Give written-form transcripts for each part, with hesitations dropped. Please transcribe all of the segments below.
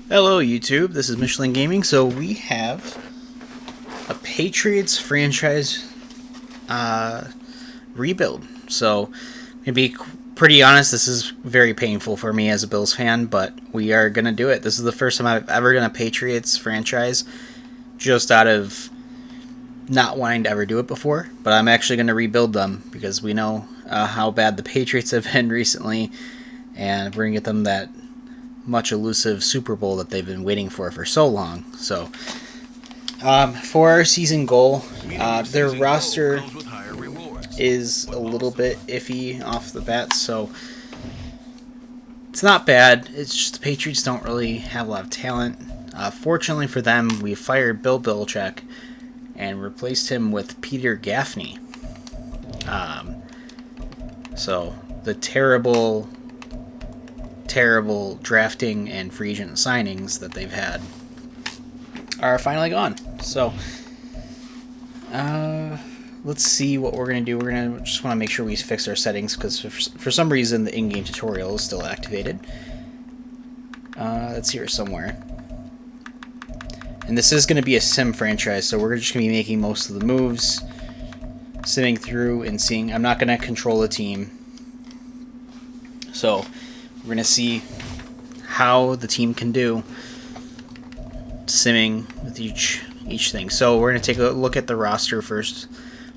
Hello YouTube, this is Michelin Gaming. So we have a Patriots franchise rebuild. So to be pretty honest, this is very painful for me as a Bills fan, but we are going to do it. This is the first time I've ever done a Patriots franchise, just out of not wanting to ever do it before. But I'm actually going to rebuild them because we know how bad the Patriots have been recently, and we're going to get them that much elusive Super Bowl that they've been waiting for so long. So for our season goal, their roster is a little bit iffy off the bat, so it's not bad. It's just the Patriots don't really have a lot of talent. Fortunately for them, we fired Bill Belichick and replaced him with Peter Gaffney. So the terrible drafting and free agent signings that they've had are finally gone. So let's see what we're going to do. We're going to just want to make sure we fix our settings, because for some reason the in-game tutorial is still activated. It's here somewhere. And this is going to be a sim franchise, so we're just going to be making most of the moves, simming through and seeing. I'm not going to control the team. So we're going to see how the team can do simming with each thing. So we're going to take a look at the roster first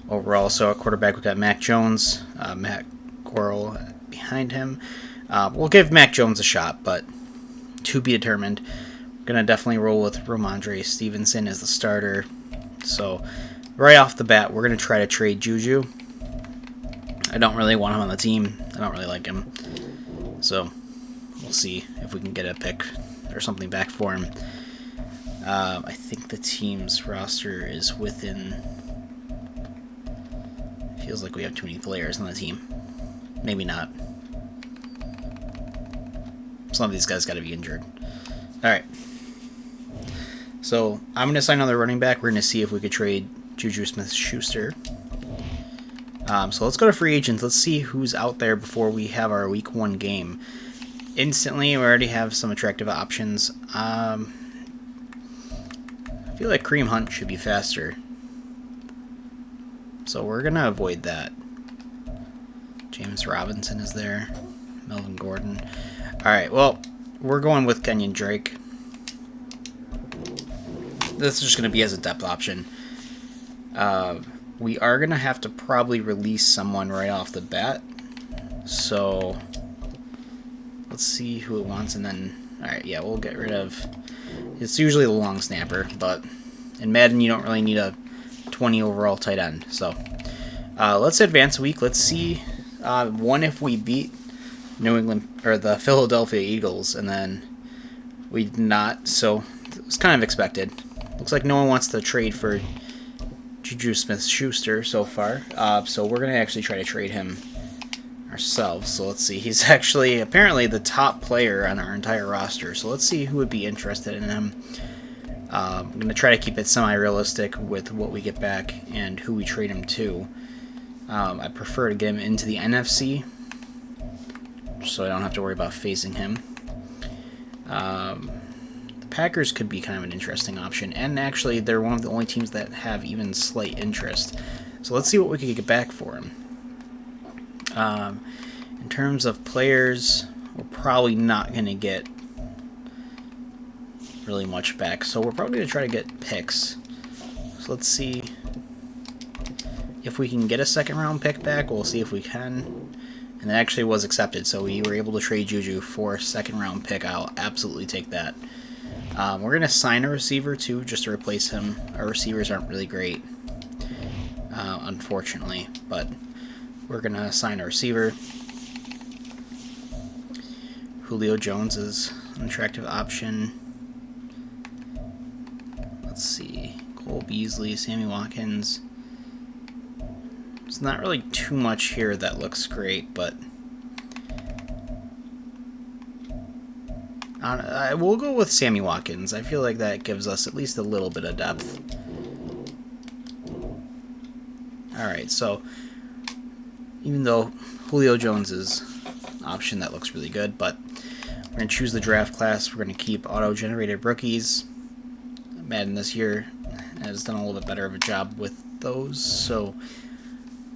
overall. So at quarterback, we've got Mac Jones, Matt Corral behind him. We'll give Mac Jones a shot, but to be determined. We're going to definitely roll with Ramondre Stevenson as the starter. So right off the bat, we're going to try to trade Juju. I don't really want him on the team. I don't really like him. So we'll see if we can get a pick or something back for him. I think the team's roster is within... Feels like we have too many players on the team. Maybe not. Some of these guys got to be injured. Alright. So I'm going to sign another running back. We're going to see if we could trade Juju Smith-Schuster. So let's go to free agents. Let's see who's out there before we have our week 1 game. Instantly, we already have some attractive options. I feel like Kareem Hunt should be faster. So we're going to avoid that. James Robinson is there. Melvin Gordon. Alright, well, we're going with Kenyon Drake. This is just going to be as a depth option. We are going to have to probably release someone right off the bat. So let's see who it wants, and then... Alright, yeah, we'll get rid of... It's usually the long snapper, but in Madden you don't really need a 20 overall tight end. So let's advance a week. Let's see if we beat New England or the Philadelphia Eagles, and then we did not. So it was kind of expected. Looks like no one wants to trade for Juju Smith-Schuster so far. So we're going to actually try to trade him ourselves. So let's see. He's actually apparently the top player on our entire roster. So let's see who would be interested in him. I'm going to try to keep it semi-realistic with what we get back and who we trade him to. I prefer to get him into the NFC, so I don't have to worry about facing him. The Packers could be kind of an interesting option, and actually they're one of the only teams that have even slight interest. So let's see what we can get back for him. In terms of players, we're probably not going to get really much back, so we're probably going to try to get picks. So let's see if we can get a second round pick back. We'll see if we can. And it actually was accepted, so we were able to trade Juju for a second round pick. I'll absolutely take that. We're going to sign a receiver too, just to replace him. Our receivers aren't really great, unfortunately, but we're going to sign a receiver. Julio Jones is an attractive option. Let's see. Cole Beasley, Sammy Watkins. There's not really too much here that looks great, but we'll go with Sammy Watkins. I feel like that gives us at least a little bit of depth. Alright, so even though Julio Jones is an option that looks really good, but we're going to choose the draft class. We're going to keep auto-generated rookies. Madden this year has done a little bit better of a job with those, so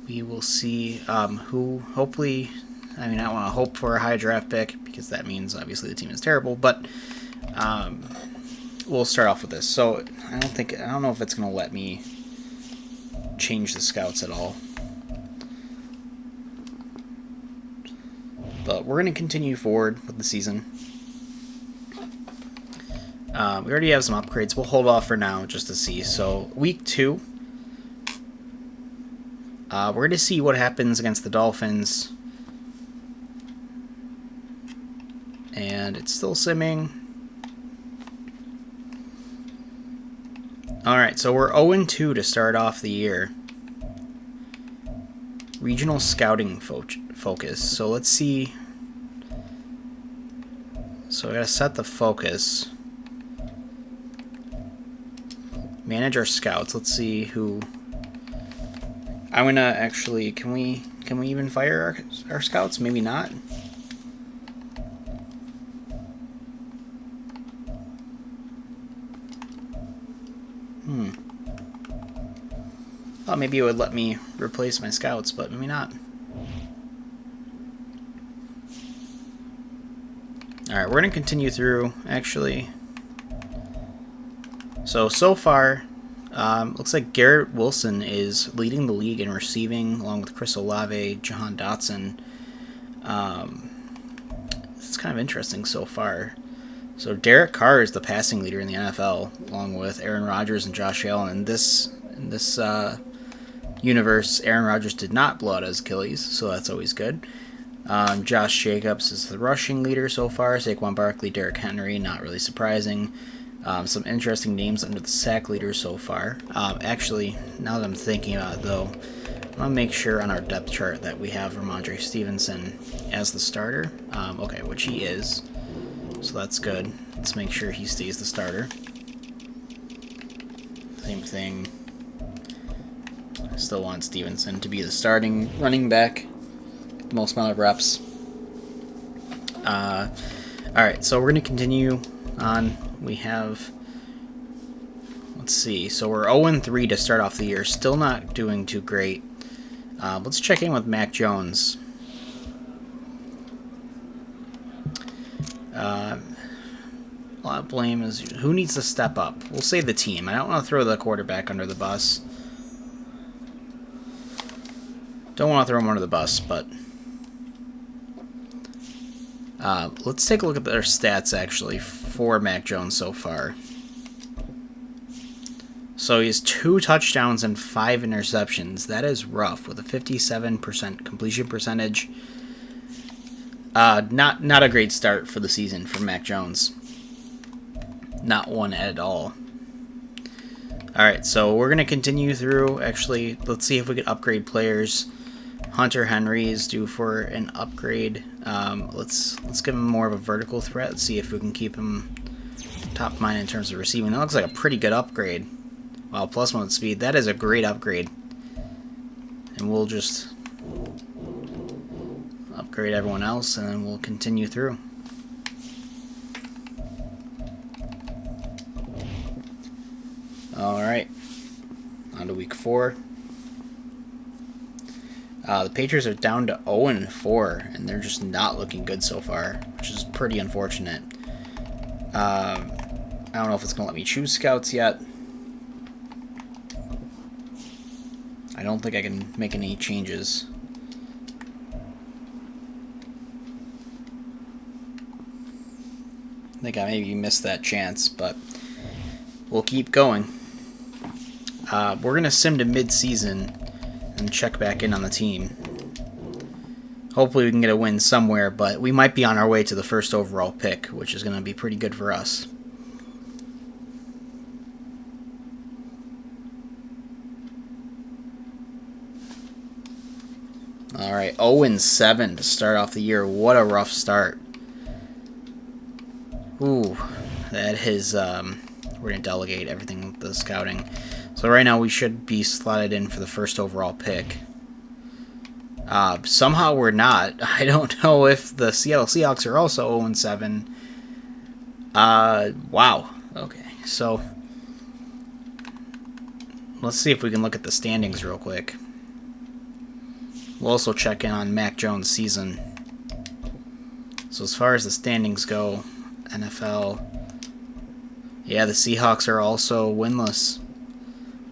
we will see who, hopefully, I mean, I don't want to hope for a high draft pick, because that means, obviously, the team is terrible, but we'll start off with this. So, I don't know if it's going to let me change the scouts at all. But we're going to continue forward with the season. We already have some upgrades. We'll hold off for now just to see. So, week 2. We're going to see what happens against the Dolphins. And it's still simming. Alright, so we're 0-2 to start off the year. Regional scouting focus. So let's see. So I gotta set the focus. Manage our scouts. Let's see who. I'm gonna actually. Can we even fire our scouts? Maybe not. Oh, maybe it would let me replace my scouts, but maybe not. Alright, we're going to continue through, actually. So far, looks like Garrett Wilson is leading the league in receiving, along with Chris Olave, Jahan Dotson. It's kind of interesting so far. So Derek Carr is the passing leader in the NFL, along with Aaron Rodgers and Josh Allen. In this universe, Aaron Rodgers did not blow out his Achilles, so that's always good. Josh Jacobs is the rushing leader so far. Saquon Barkley, Derrick Henry, not really surprising. Some interesting names under the sack leader so far. Actually, now that I'm thinking about it, though, I want to make sure on our depth chart that we have Ramondre Stevenson as the starter. Okay, which he is. So that's good. Let's make sure he stays the starter. Same thing. I still want Stevenson to be the starting running back. Most amount of reps. Alright, so we're going to continue on. We have, let's see, so we're 0-3 to start off the year. Still not doing too great. Let's check in with Mac Jones. A lot of blame is, who needs to step up? We'll say the team. I don't want to throw the quarterback under the bus. Don't want to throw him under the bus, but let's take a look at their stats, actually, for Mac Jones so far. So he has 2 touchdowns and 5 interceptions. That is rough, with a 57% completion percentage. Not a great start for the season for Mac Jones. Not one at all. Alright, so we're going to continue through. Actually, let's see if we can upgrade players. Hunter Henry is due for an upgrade. Let's give him more of a vertical threat. Let's see if we can keep him top of mind in terms of receiving. That looks like a pretty good upgrade. Wow, +1 speed. That is a great upgrade. And we'll just upgrade everyone else, and then we'll continue through. Alright. On to week 4. The Patriots are down to 0-4, and they're just not looking good so far, which is pretty unfortunate. I don't know if it's going to let me choose scouts yet. I don't think I can make any changes. I think I maybe missed that chance, but we'll keep going. We're going to sim to mid-season and check back in on the team. Hopefully we can get a win somewhere, but we might be on our way to the first overall pick, which is going to be pretty good for us. Alright, 0-7 to start off the year. What a rough start. Ooh, that is, we're going to delegate everything with the scouting. So right now we should be slotted in for the first overall pick. Somehow we're not. I don't know if the Seattle Seahawks are also 0-7. Wow. Okay, so let's see if we can look at the standings real quick. We'll also check in on Mac Jones' season. So as far as the standings go, NFL, yeah, the Seahawks are also winless.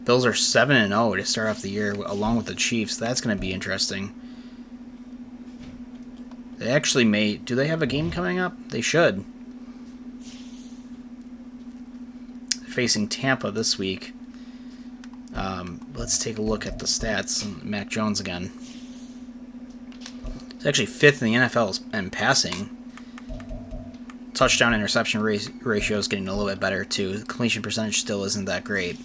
Bills are 7-0 to start off the year, along with the Chiefs. That's going to be interesting. They actually may... Do they have a game coming up? They should. Facing Tampa this week. Let's take a look at the stats. Mac Jones again. He's actually 5th in the NFL in passing. Touchdown interception ratio is getting a little bit better too. The completion percentage still isn't that great.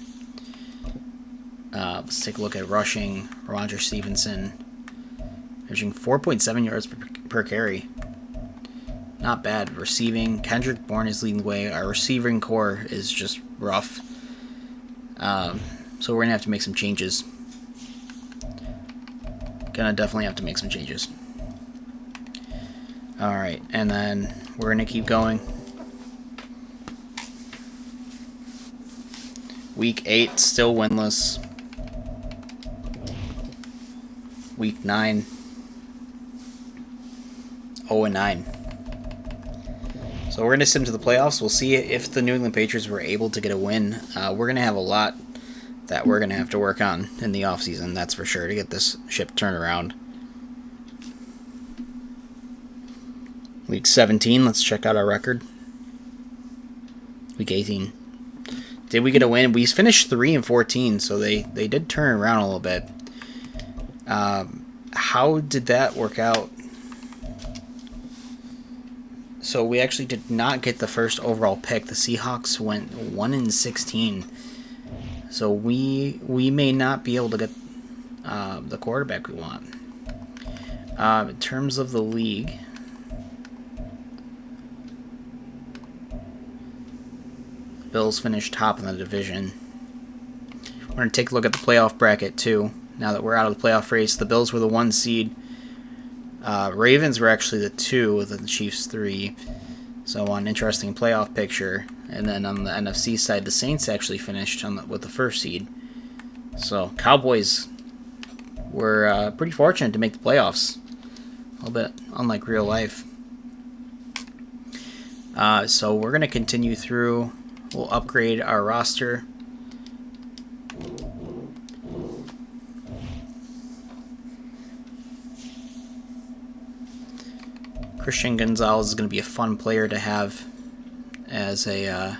Let's take a look at rushing. Roger Stevenson averaging 4.7 yards per carry. Not bad. Receiving, Kendrick Bourne is leading the way. Our receiving core is just rough. So we're going to have to make some changes. Gonna definitely have to make some changes. Alright, and then we're going to keep going. Week 8, still winless. Week 9, 0-9. So we're going to sim to the playoffs. We'll see if the New England Patriots were able to get a win. We're going to have a lot that we're going to have to work on in the offseason, that's for sure, to get this ship turned around. Week 17, let's check out our record. Week 18. Did we get a win? We finished 3-14, so they did turn around a little bit. How did that work out? So we actually did not get the first overall pick. The Seahawks went 1-16. So we may not be able to get the quarterback we want. In terms of the league, the Bills finished top in the division. We're going to take a look at the playoff bracket too. Now that we're out of the playoff race, the Bills were the 1 seed. Ravens were actually the 2, with the Chiefs 3. So an interesting playoff picture. And then on the NFC side, the Saints actually finished with the 1st seed. So Cowboys were pretty fortunate to make the playoffs. A little bit unlike real life. So we're going to continue through. We'll upgrade our roster. Christian Gonzalez is going to be a fun player to have as a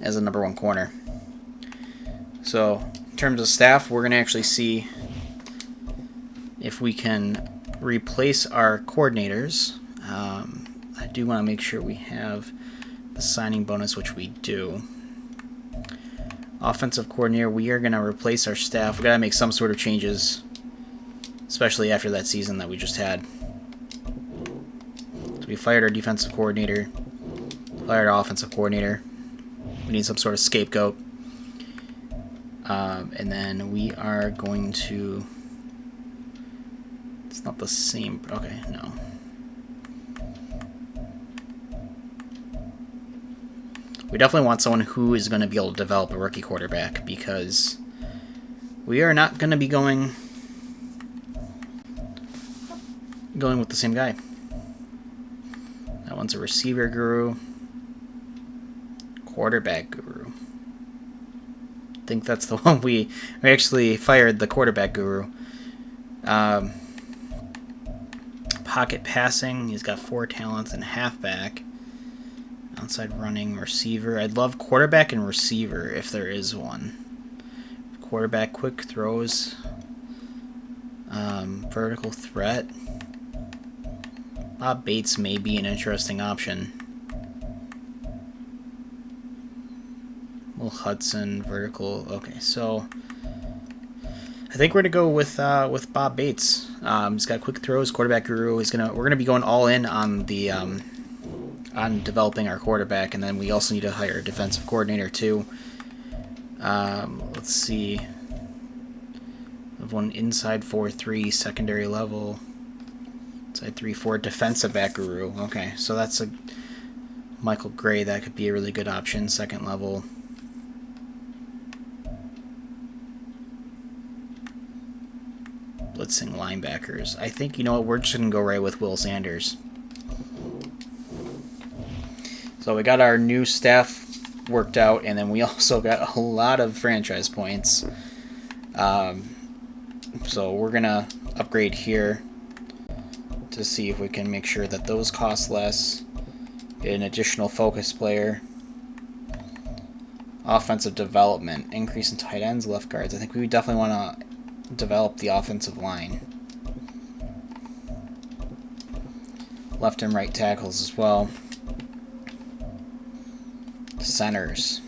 number 1 corner. So in terms of staff, we're going to actually see if we can replace our coordinators. I do want to make sure we have the signing bonus, which we do. Offensive coordinator, we are going to replace our staff. We got to make some sort of changes, especially after that season that we just had. So we fired our defensive coordinator, fired our offensive coordinator. We need some sort of scapegoat. And then we are going to... It's not the same... Okay, no. We definitely want someone who is going to be able to develop a rookie quarterback, because we are not going to be going with the same guy. That one's a receiver guru, quarterback guru. I think that's the one we actually fired, the quarterback guru. Pocket passing, he's got 4 talents, and halfback. Outside running, receiver. I'd love quarterback and receiver if there is one. Quarterback, quick throws. Vertical threat. Bob Bates may be an interesting option. Will Hudson, vertical. Okay, so I think we're gonna go with Bob Bates. He's got quick throws, quarterback guru. We're gonna be going all in on the on developing our quarterback, and then we also need to hire a defensive coordinator too. Let's see. have one inside 4-3, secondary level. Inside 3-4, defensive back guru. Okay, so that's a Michael Gray. That could be a really good option, second level. Blitzing linebackers. I think, you know what, we're just going to go right with Will Sanders. So we got our new staff worked out, and then we also got a lot of franchise points. So we're going to upgrade here to see if we can make sure that those cost less. Get an additional focus player. Offensive development. Increase in tight ends, left guards. I think we definitely want to develop the offensive line. Left and right tackles as well. Centers.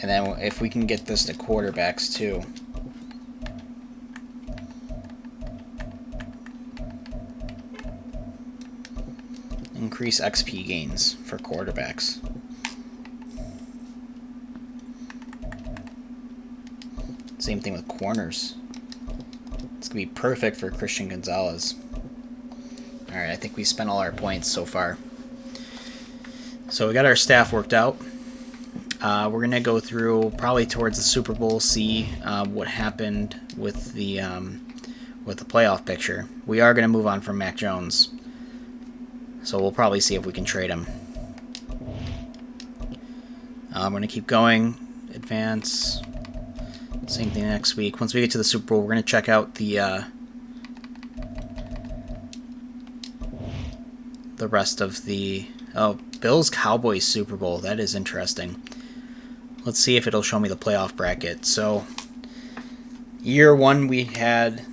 And then if we can get this to quarterbacks too. Increase XP gains for quarterbacks. Same thing with corners. It's going to be perfect for Christian Gonzalez. Alright, I think we spent all our points so far. So we got our staff worked out. We're going to go through probably towards the Super Bowl, see what happened with the playoff picture. We are going to move on from Mac Jones. So we'll probably see if we can trade him. I'm going to keep going. Advance. Same thing next week. Once we get to the Super Bowl, we're going to check out the rest of the... Oh, Bills-Cowboys Super Bowl. That is interesting. Let's see if it'll show me the playoff bracket. So, year one we had...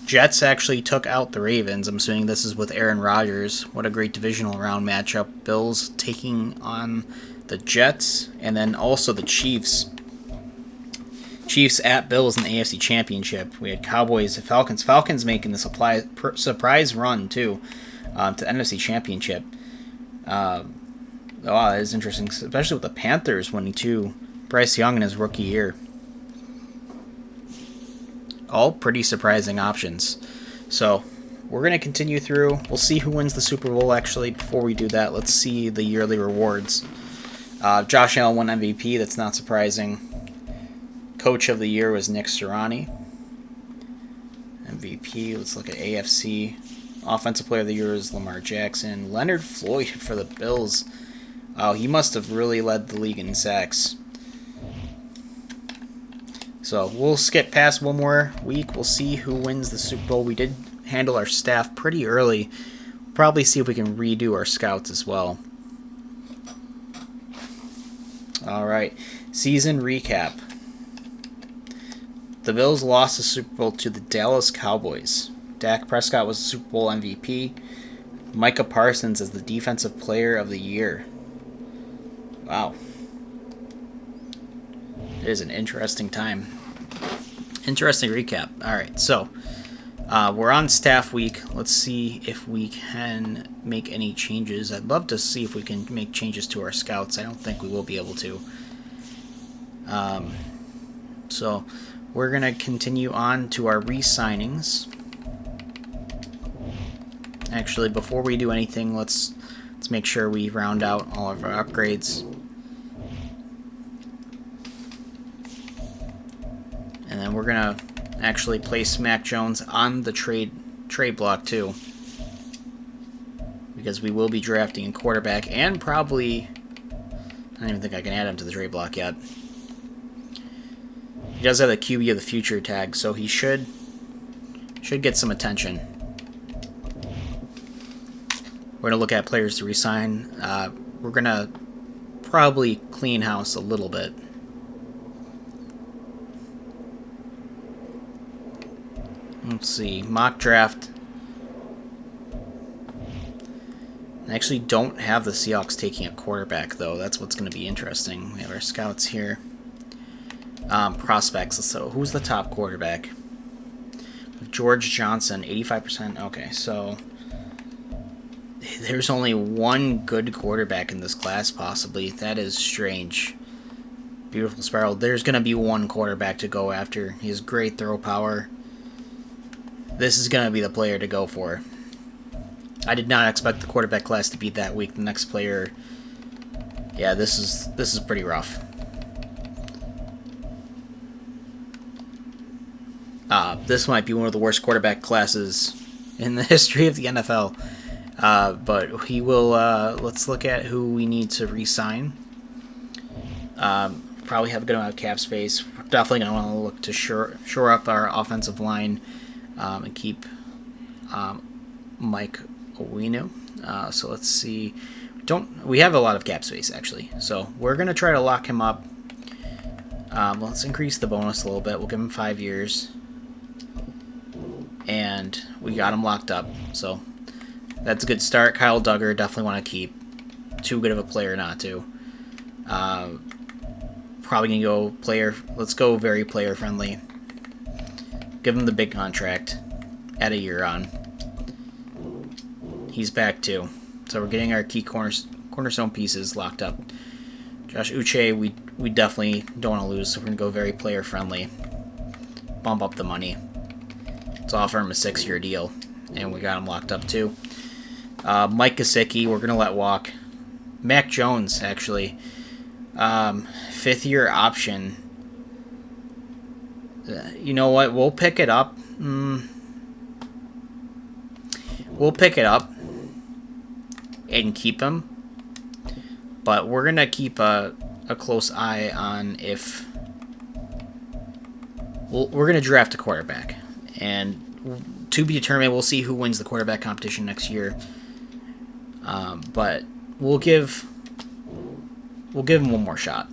Jets actually took out the Ravens. I'm assuming this is with Aaron Rodgers. What a great divisional round matchup. Bills taking on the Jets, and then also the Chiefs. Chiefs at Bills in the AFC Championship. We had Cowboys, Falcons. Falcons making the surprise run, too, to the NFC Championship. Wow, that is interesting, especially with the Panthers winning, too. Bryce Young in his rookie year. All pretty surprising options. So, we're going to continue through. We'll see who wins the Super Bowl, actually. Before we do that, let's see the yearly rewards. Josh Allen won MVP. That's not surprising. Coach of the Year was Nick Sirianni. MVP, let's look at AFC. Offensive Player of the Year is Lamar Jackson. Leonard Floyd for the Bills. Oh, he must have really led the league in sacks. So we'll skip past one more week. We'll see who wins the Super Bowl. We did handle our staff pretty early. We'll probably see if we can redo our scouts as well. All right, season recap. The Bills lost the Super Bowl to the Dallas Cowboys. Dak Prescott was the Super Bowl MVP. Micah Parsons is the Defensive Player of the Year. Wow. It is an interesting time. Interesting recap. Alright, so we're on staff week. Let's see if we can make any changes. I'd love to see if we can make changes to our scouts. I don't think we will be able to. So we're going to continue on to our re-signings. Actually, before we do anything, let's make sure we round out all of our upgrades. And then we're going to actually place Mac Jones on the trade block too. Because we will be drafting a quarterback and probably... I don't even think I can add him to the trade block yet. He does have the QB of the future tag, so he should get some attention. We're going to look at players to resign. We're going to probably clean house a little bit. Let's see. Mock draft. I actually don't have the Seahawks taking a quarterback, though. That's what's going to be interesting. We have our scouts here. Prospects. So, who's the top quarterback? George Johnson, 85%. Okay, so there's only one good quarterback in this class, possibly. That is strange. Beautiful spiral. There's going to be one quarterback to go after. He has great throw power. This is going to be the player to go for. I did not expect the quarterback class to be that weak. The next player, yeah, this is pretty rough. This might be one of the worst quarterback classes in the history of the NFL. But he will. Let's look at who we need to re-sign. Probably have a good amount of cap space. We're definitely going to want to look to shore up our offensive line and keep Mike Owino. So let's see. We have a lot of cap space actually. So we're going to try to lock him up. Let's increase the bonus a little bit. We'll give him 5 years. And we got him locked up. So that's a good start. Kyle Duggar, definitely want to keep. Too good of a player not to. Probably going to go player. Let's go very player friendly. Give him the big contract. Add a year on. He's back too. So we're getting our key cornerstone pieces locked up. Josh Uche, we definitely don't want to lose, so we're going to go very player friendly. Bump up the money. Let's offer him a 6-year deal. And we got him locked up too. Mike Gesicki, we're going to let walk. Mac Jones, actually. 5th-year option. You know what? We'll pick it up. We'll pick it up and keep him. But we're going to keep a close eye on if... we're going to draft a quarterback. And to be determined, we'll see who wins the quarterback competition next year. But we'll give him one more shot.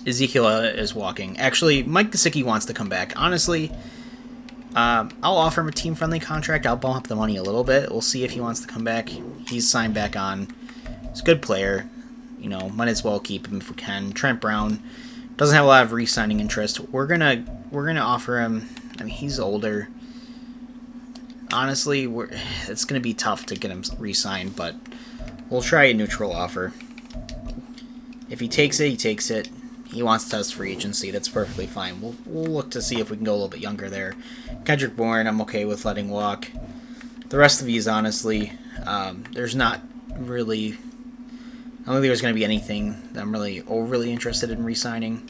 Ezekiel is walking. Actually, Mike Gesicki wants to come back. Honestly, I'll offer him a team-friendly contract. I'll bump up the money a little bit. We'll see if he wants to come back. He's signed back on. He's a good player. You know, might as well keep him if we can. Trent Brown doesn't have a lot of re-signing interest. We're gonna offer him. I mean, he's older. Honestly, it's gonna be tough to get him re-signed, but we'll try a neutral offer. If he takes it, he takes it. He wants to test free agency. That's perfectly fine. We'll look to see if we can go a little bit younger there. Kendrick Bourne, I'm okay with letting walk. The rest of these, honestly, there's not really... I don't think there's going to be anything that I'm really overly interested in re-signing.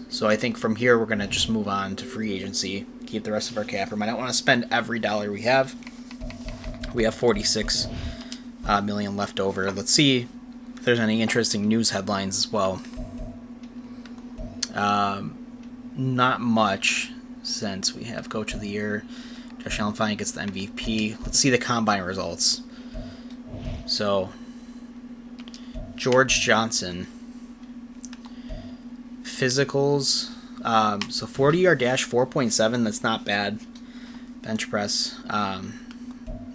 So I think from here we're going to just move on to free agency. Keep the rest of our cap room. I don't want to spend every dollar we have. We have $46 million left over. Let's see if there's any interesting news headlines as well. Not much, since we have Coach of the Year. Josh Allen finally gets the MVP. Let's see the combine results. So, George Johnson. Physicals. So 40-yard dash, 4.7. That's not bad. Bench press.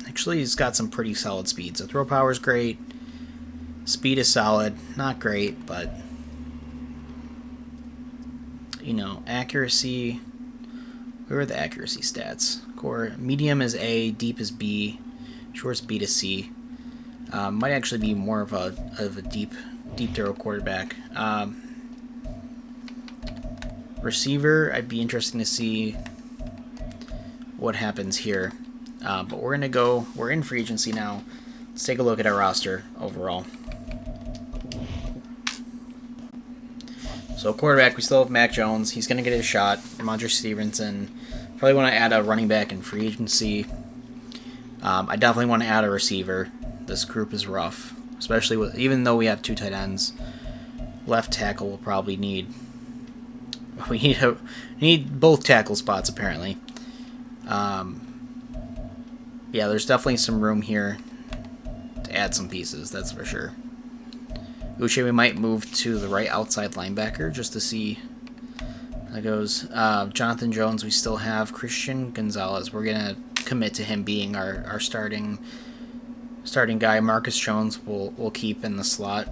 Actually, he's got some pretty solid speed. So throw power is great. Speed is solid. Not great, but... you know, accuracy. Where are the accuracy stats? Core medium is A, deep is B, short is B to C. Might actually be more of a deep throw quarterback. Receiver, I'd be interested to see what happens here. But we're in free agency now. Let's take a look at our roster overall. So quarterback, we still have Mac Jones. He's going to get his shot. Ramondre Stevenson. Probably want to add a running back in free agency. I definitely want to add a receiver. This group is rough, especially with, even though we have 2 tight ends. Left tackle will probably need. We need both tackle spots apparently. Yeah, there's definitely some room here to add some pieces. That's for sure. Uche, we might move to the right outside linebacker just to see how that goes. Jonathan Jones, we still have. Christian Gonzalez, we're going to commit to him being our starting guy. Marcus Jones we'll keep in the slot.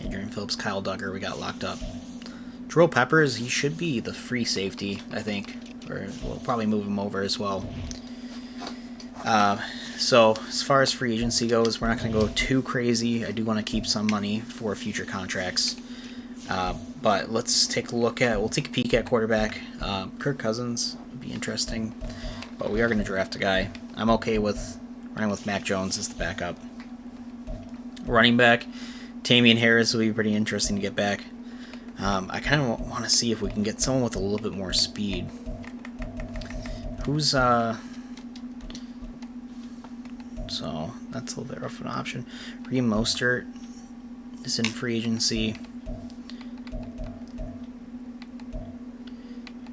Adrian Phillips, Kyle Duggar, we got locked up. Terrell Peppers, he should be the free safety, I think. Or we'll probably move him over as well. So as far as free agency goes, we're not going to go too crazy. I do want to keep some money for future contracts. But let's take a look at, we'll take a peek at quarterback. Kirk Cousins would be interesting, but we are going to draft a guy. I'm okay with running with Mac Jones as the backup. Running back, Damian Harris will be pretty interesting to get back. I kind of want to see if we can get someone with a little bit more speed. Who's, so that's a little bit rough of an option. Raheem Mostert is in free agency.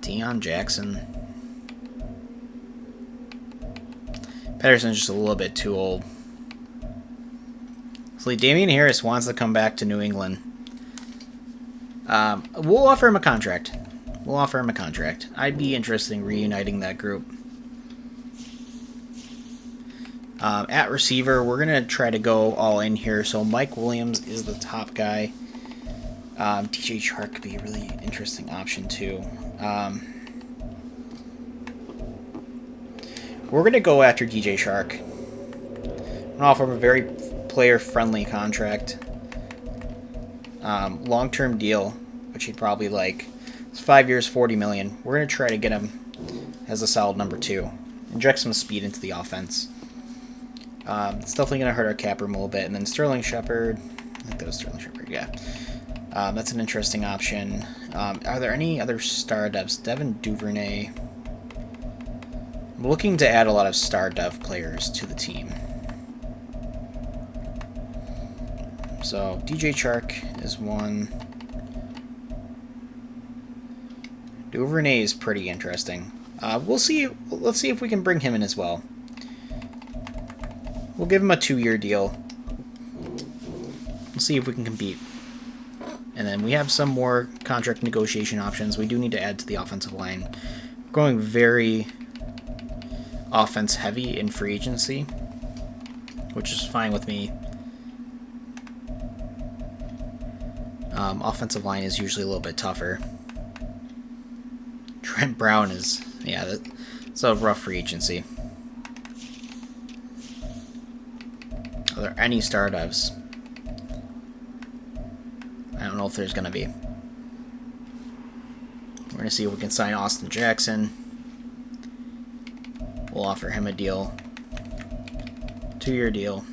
Deion Jackson. Patterson's just a little bit too old. So Damian Harris wants to come back to New England. We'll offer him a contract. I'd be interested in reuniting that group. At receiver, we're going to try to go all in here. So Mike Williams is the top guy. DJ Chark could be a really interesting option too. We're going to go after DJ Chark. I'm going to offer him a very player-friendly contract. Long-term deal, which he'd probably like. It's 5 years, $40 million. We're going to try to get him as a solid number 2. Inject some speed into the offense. It's definitely going to hurt our cap room a little bit. And then Sterling Shepard. I think that was Sterling Shepard, yeah. That's an interesting option. Are there any other star devs? Devin Duvernay. I'm looking to add a lot of star dev players to the team. So DJ Chark is one. Duvernay is pretty interesting. We'll see. Let's see if we can bring him in as well. We'll give him a 2-year deal. We'll see if we can compete. And then we have some more contract negotiation options. We do need to add to the offensive line. We're going very offense heavy in free agency, which is fine with me. Offensive line is usually a little bit tougher. Trent Brown is, yeah, it's a rough free agency. Are there any star devs? I don't know if there's going to be. We're going to see if we can sign Austin Jackson. We'll offer him a deal. 2-year deal.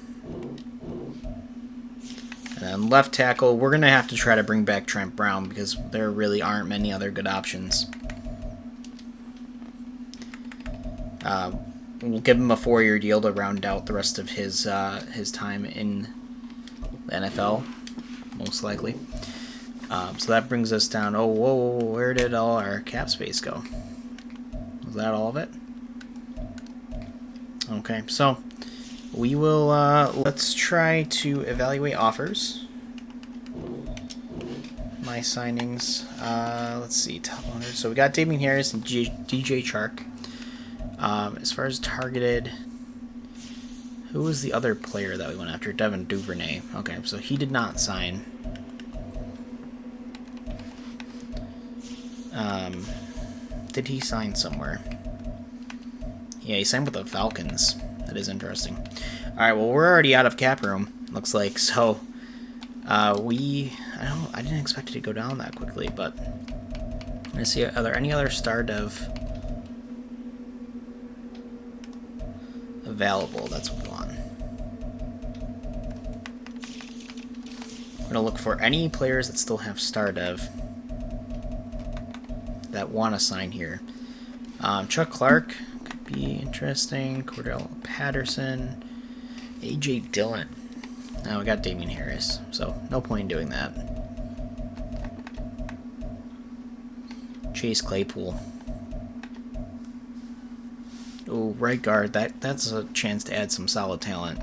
And then left tackle, we're going to have to try to bring back Trent Brown because there really aren't many other good options. We'll give him a 4-year deal to round out the rest of his time in the NFL, most likely. So that brings us down. Oh, whoa, where did all our cap space go? Was that all of it? Okay, so we will, let's try to evaluate offers. My signings, let's see, top 100. So we got Damian Harris and DJ Chark. As far as targeted, who was the other player that we went after? Devin Duvernay. Okay, so he did not sign. Did he sign somewhere? Yeah, he signed with the Falcons. That is interesting. Alright, well, we're already out of cap room, looks like, so I didn't expect it to go down that quickly, but let's see, are there any other star dev available? That's what we want. We're gonna look for any players that still have star dev that want to sign here. Chuck Clark could be interesting. Cordell Patterson, AJ Dillon. Now we got Damian Harris, so no point in doing that. Chase Claypool. Oh, right guard. That's a chance to add some solid talent.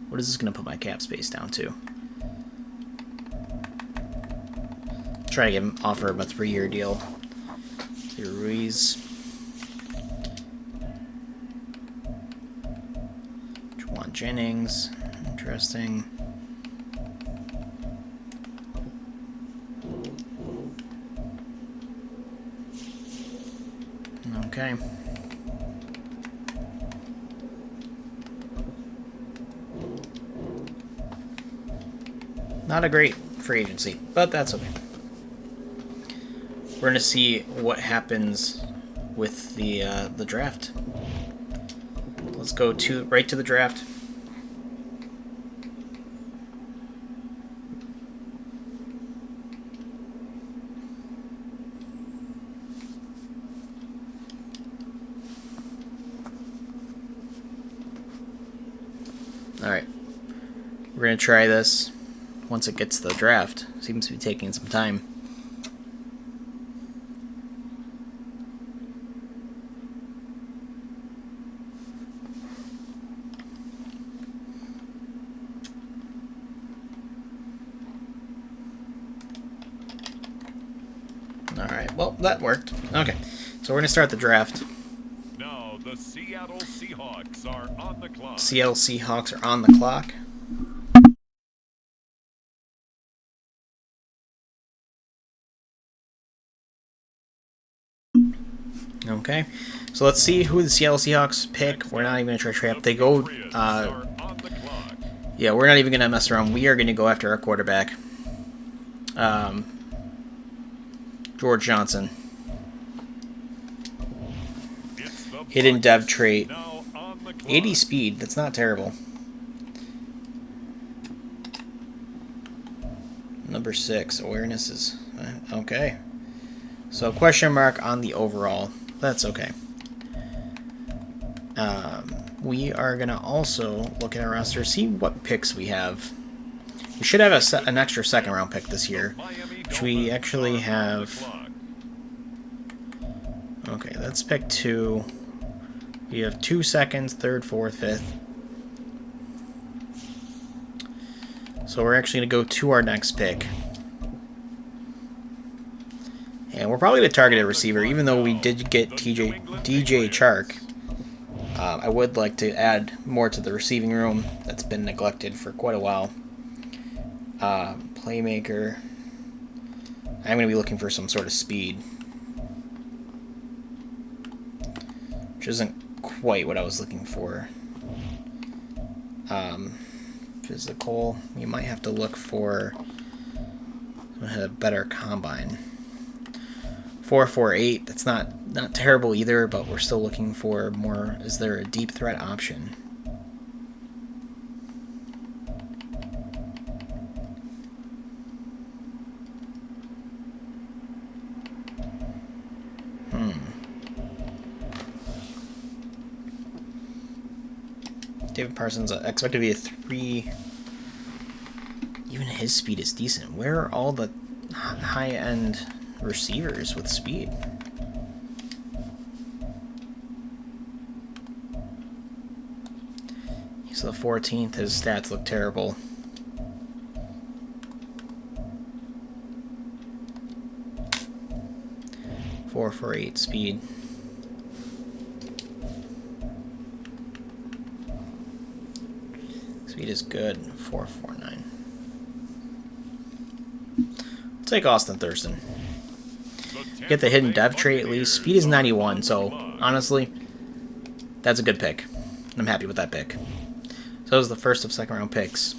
What is this going to put my cap space down to? Try to offer him a 3-year deal. Ruiz. Juwan Jennings. Interesting. Okay. Not a great free agency, but that's okay. We're gonna see what happens with the draft. Let's go right to the draft. Alright. We're going to try this once it gets to the draft. Seems to be taking some time. Alright, well, that worked. Okay, so we're going to start the draft. Now the Seattle Seahawks are on the clock. Seattle Seahawks are on the clock. Okay, so let's see who the Seattle Seahawks pick. We're not even going to try trap. They go, yeah, we're not even going to mess around. We are going to go after our quarterback, George Johnson. Hidden dev trait. 80 speed, that's not terrible. Number 6, awareness is, okay. So question mark on the overall. That's okay. We are going to also look at our roster, see what picks we have. We should have an extra second round pick this year, which we actually have. Okay, let's pick 2. We have 2 seconds, 3rd, 4th, 5th. So we're actually going to go to our next pick. And we're probably going to target a receiver, even though we did get DJ Chark. I would like to add more to the receiving room. That's been neglected for quite a while. Playmaker. I'm going to be looking for some sort of speed, which isn't quite what I was looking for. Physical. You might have to look for a better combine. 4.48. That's not terrible either, but we're still looking for more. Is there a deep threat option? David Parsons expected to be a 3. Even his speed is decent. Where are all the high-end receivers with speed? He's the 14th. His stats look terrible. Four for 8 speed. Speed is good. 4.49. We'll take Austin Thurston. Get the hidden dev trait at least. Speed is 91, so honestly, that's a good pick. I'm happy with that pick. So that was the first of second round picks.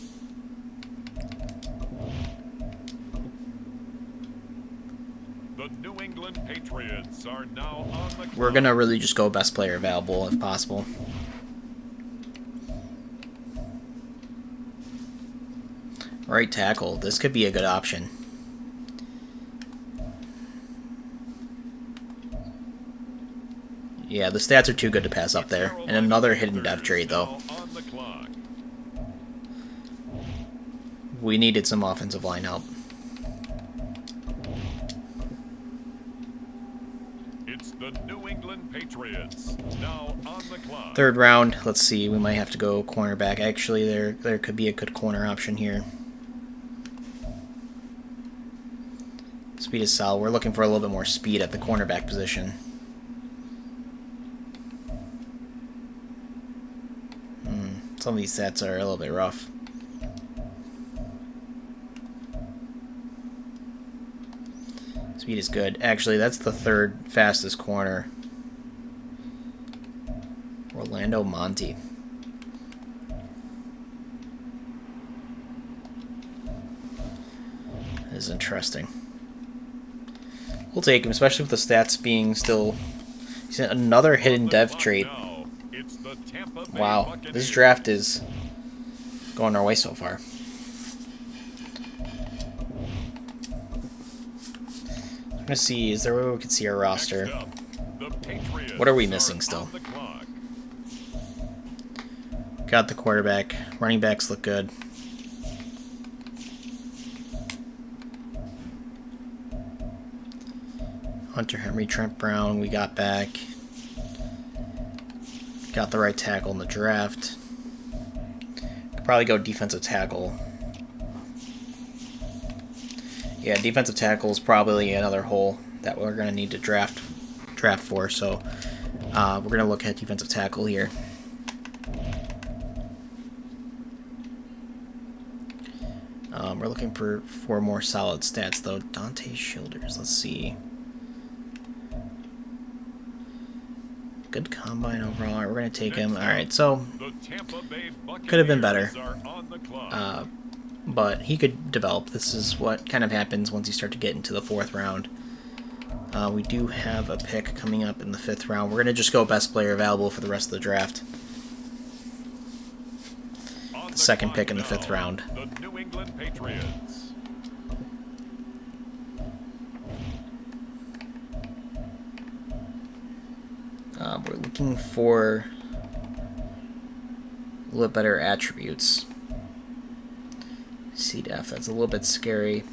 The New England Patriots are now on the clock. We're gonna really just go best player available if possible. Right tackle. This could be a good option. Yeah, the stats are too good to pass up there. And another hidden dev trait, though. We needed some offensive line help. It's the New England Patriots now on the clock. 3rd round. Let's see. We might have to go cornerback. Actually, there could be a good corner option here. Speed is solid. We're looking for a little bit more speed at the cornerback position. Some of these stats are a little bit rough. Speed is good. Actually, that's the 3rd fastest corner. Orlando Monty. is interesting. We'll take him, especially with the stats being still... He's another hidden dev trait. Wow, this draft is going our way so far. I'm going to see, is there a way we can see our roster? What are we missing still? Got the quarterback. Running backs look good. Hunter Henry, Trent Brown, we got back. Got the right tackle in the draft. Could probably go defensive tackle. Yeah, defensive tackle is probably another hole that we're going to need to draft for. So we're going to look at defensive tackle here. We're looking for 4 more solid stats though. Dante Childers, let's see. Good combine overall. Alright, we're going to take him. Alright, so could have been better. But he could develop. This is what kind of happens once you start to get into the 4th round. We do have a pick coming up in the 5th round. We're going to just go best player available for the rest of the draft. The 2nd pick in the 5th round. The New England Patriots. We're looking for a little bit better attributes. C to F, that's a little bit scary.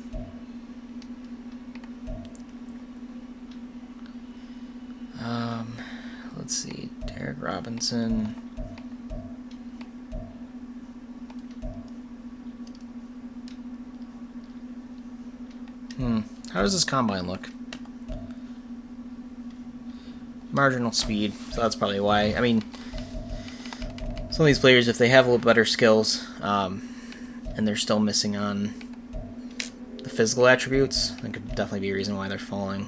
Let's see, Derek Robinson. How does this combine look? Marginal speed, so that's probably why. I mean, some of these players, if they have a little better skills, and they're still missing on the physical attributes, that could definitely be a reason why they're falling.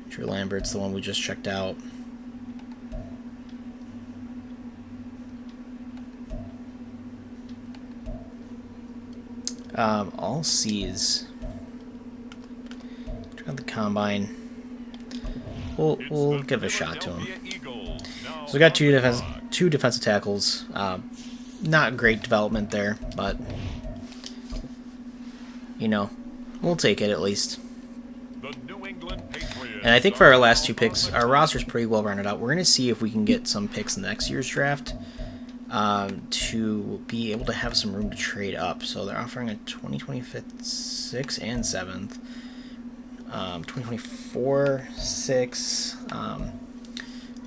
Drew Lambert's the one we just checked out. All C's. Check out the combine. We'll give a shot to him. So we got two defensive tackles. Not great development there, but you know, we'll take it at least. And I think for our last 2 picks, our roster's pretty well rounded out. We're going to see if we can get some picks in the next year's draft to be able to have some room to trade up. So they're offering a 2025 6th and 7th, 2024 6th,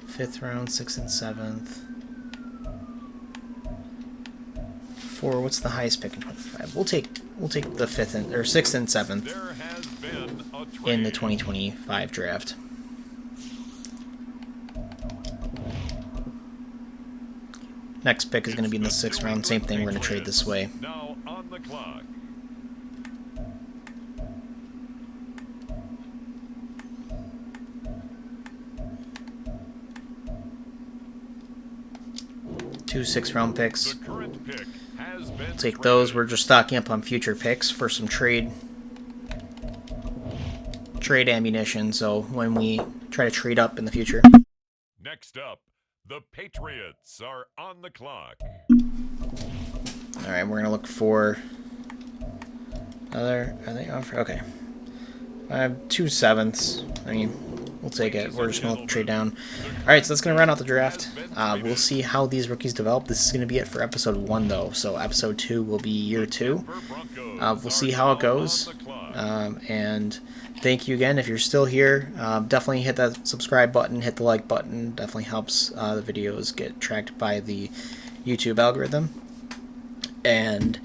5th round 6th and 7th. For what's the highest pick in 25? We'll take the 5th and or 6th and 7th in the 2025 draft. Next pick is going to be in the 6th round. Same thing. We're going to trade this way. Now on the clock. Two 6th round picks. The current pick has been Take those. We're just stocking up on future picks for some trade ammunition. So when we try to trade up in the future. Next up, the Patriots are on the clock. All right, we're gonna look for are they offer? Okay, I have 2 7ths. I mean, we'll take it. We're just gonna trade down. All right, so that's gonna run out the draft. We'll see how these rookies develop. This is gonna be it for episode 1, though. So episode 2 will be year 2. We'll see how it goes. And thank you again. If you're still here, definitely hit that subscribe button, hit the like button. Definitely helps the videos get tracked by the YouTube algorithm. And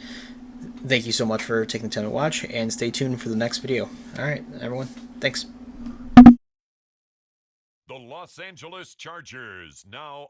thank you so much for taking the time to watch, and stay tuned for the next video. All right, everyone. Thanks. The Los Angeles Chargers now